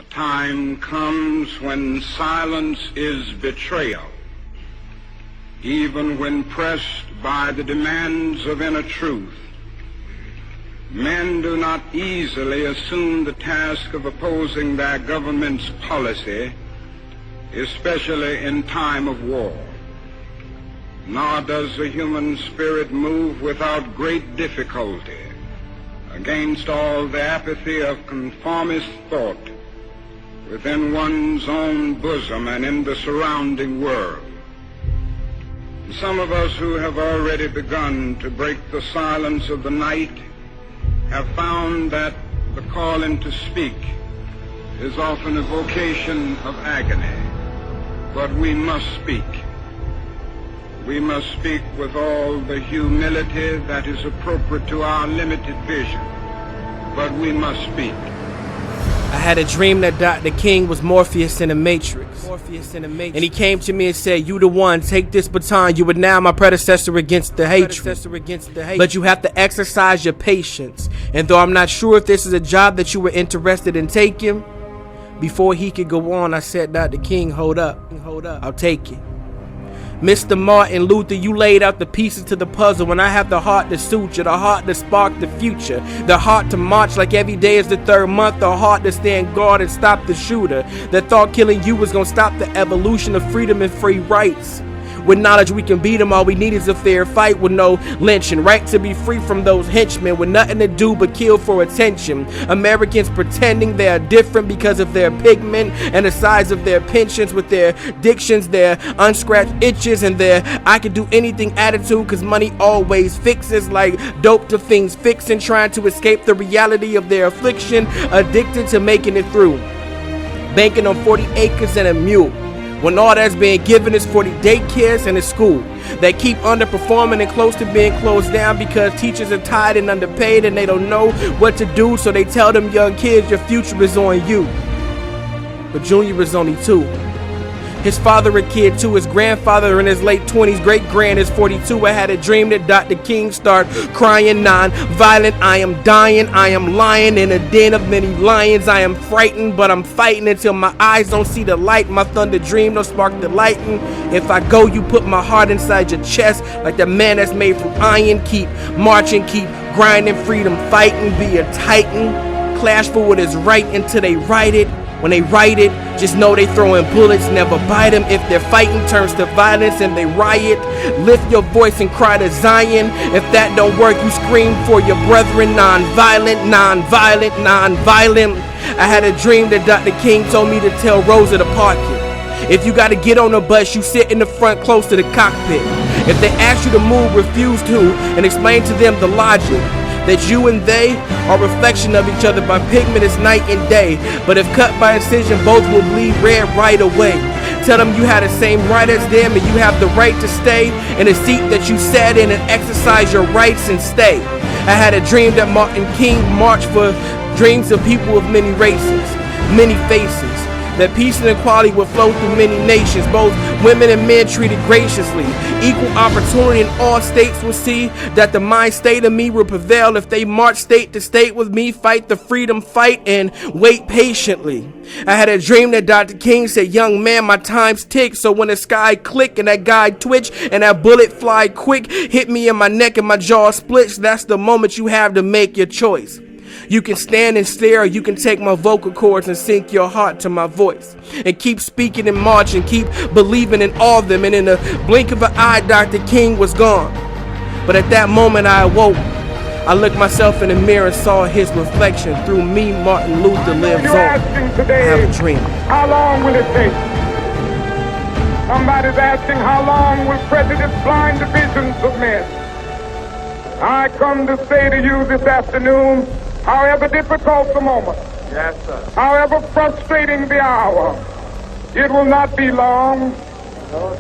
A time comes when silence is betrayal, even when pressed by the demands of inner truth. Men do not easily assume the task of opposing their government's policy, especially in time of war. Nor does the human spirit move without great difficulty against all the apathy of conformist thought within one's own bosom and in the surrounding world. Some of us who have already begun to break the silence of the night have found that the calling to speak is often a vocation of agony. But we must speak. We must speak with all the humility that is appropriate to our limited vision. But we must speak. I had a dream that Dr. King was Morpheus in the Matrix. And he came to me and said, "You the one, take this baton. You are now my predecessor against the hatred. But you have to exercise your patience. And though I'm not sure if this is a job that you were interested in taking," before he could go on, I said, "Dr. King, hold up. I'll take it. Mr. Martin Luther, you laid out the pieces to the puzzle. When I have the heart to suture, the heart to spark the future, the heart to march like every day is the third month, the heart to stand guard and stop the shooter. The thought killing you was gonna stop the evolution of freedom and free rights. With knowledge we can beat them, all we need is a fair fight with no lynching. Right to be free from those henchmen with nothing to do but kill for attention. Americans pretending they are different because of their pigment and the size of their pensions, with their dictions, their unscratched itches, and their I can do anything attitude, cause money always fixes, like dope to things fixing, trying to escape the reality of their affliction, addicted to making it through, banking on 40 acres and a mule, when all that's being given is 40 daycares and a school that keep underperforming and close to being closed down because teachers are tired and underpaid and they don't know what to do, so they tell them young kids your future is on you. But Junior is only 2. His father a kid too, his grandfather in his late 20s, great-grand is 42. I had a dream that Dr. King start crying non-violent. I am dying, I am lying in a den of many lions. I am frightened, but I'm fighting until my eyes don't see the light. My thunder dream don't spark the lighting. If I go, you put my heart inside your chest like the man that's made from iron. Keep marching, keep grinding, freedom fighting, be a titan. Clash for what is right until they write it. When they write it, just know they throwing bullets, never bite them. If their fighting turns to violence and they riot, lift your voice and cry to Zion. If that don't work, you scream for your brethren. Non-violent, non-violent, non-violent. I had a dream that Dr. King told me to tell Rosa to park it. If you gotta get on a bus, you sit in the front close to the cockpit. If they ask you to move, refuse to, and explain to them the logic that you and they are a reflection of each other. By pigment is night and day, but if cut by incision, both will bleed red right away. Tell them you had the same right as them and you have the right to stay in a seat that you sat in and exercise your rights and stay. I had a dream that Martin King marched for dreams of people of many races, many faces, that peace and equality would flow through many nations, both women and men treated graciously. Equal opportunity in all states will see that the mind state of me will prevail if they march state to state with me, fight the freedom fight and wait patiently. I had a dream that Dr. King said, "Young man, my time's tick." So when the sky click and that guy twitch and that bullet fly quick, hit me in my neck and my jaw splits, that's the moment you have to make your choice. You can stand and stare, or you can take my vocal cords and sink your heart to my voice. And keep speaking and march and keep believing in all of them. And in the blink of an eye, Dr. King was gone. But at that moment I awoke. I looked myself in the mirror and saw his reflection. Through me, Martin Luther lives on. I have a dream. How long will it take? Somebody's asking, how long will prejudice blind the visions of men? I come to say to you this afternoon, however difficult the moment, yes, sir, however frustrating the hour, it will not be long,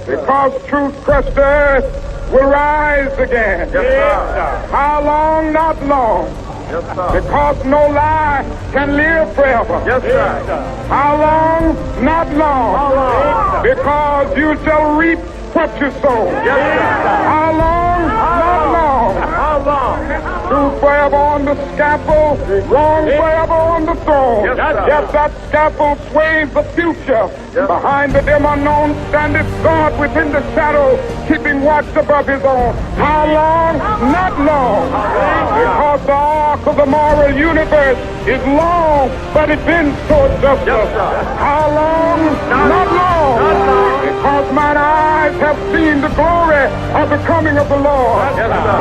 because truth crushed earth will rise again. Yes, sir. How long? Not long. Yes, sir. Because no lie can live forever. Yes, sir. How long? Not long. How long? Because you shall reap what you sow. Yes, sir. How long? Not long. How long? Truth forever on the scaffold, wrong forever on the throne. Yes, that scaffold sways the future. Behind the dim unknown standeth God within the shadow, keeping watch above his own. How long? Not long. Because the arc of the moral universe is long, but it bends toward justice. How long? Not long. Because mine eyes have seen the glory of the coming of the Lord.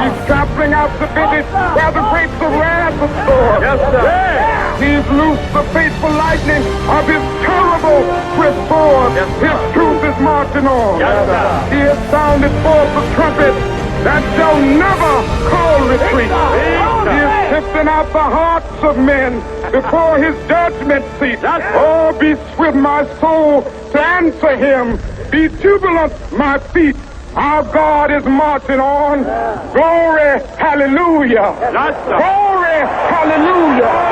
He's trampling out the vintage where the grapes of wrath are stored. He's loosed the fateful lightning of his terrible swift sword. His truth is marching on. He has sounded forth the trumpet that shall never call retreat. He is sifting out the hearts of men before his judgment seat. Oh, be swift, my soul, to answer him. Be jubilant, my feet. Our God is marching on. Glory, hallelujah. Glory, hallelujah.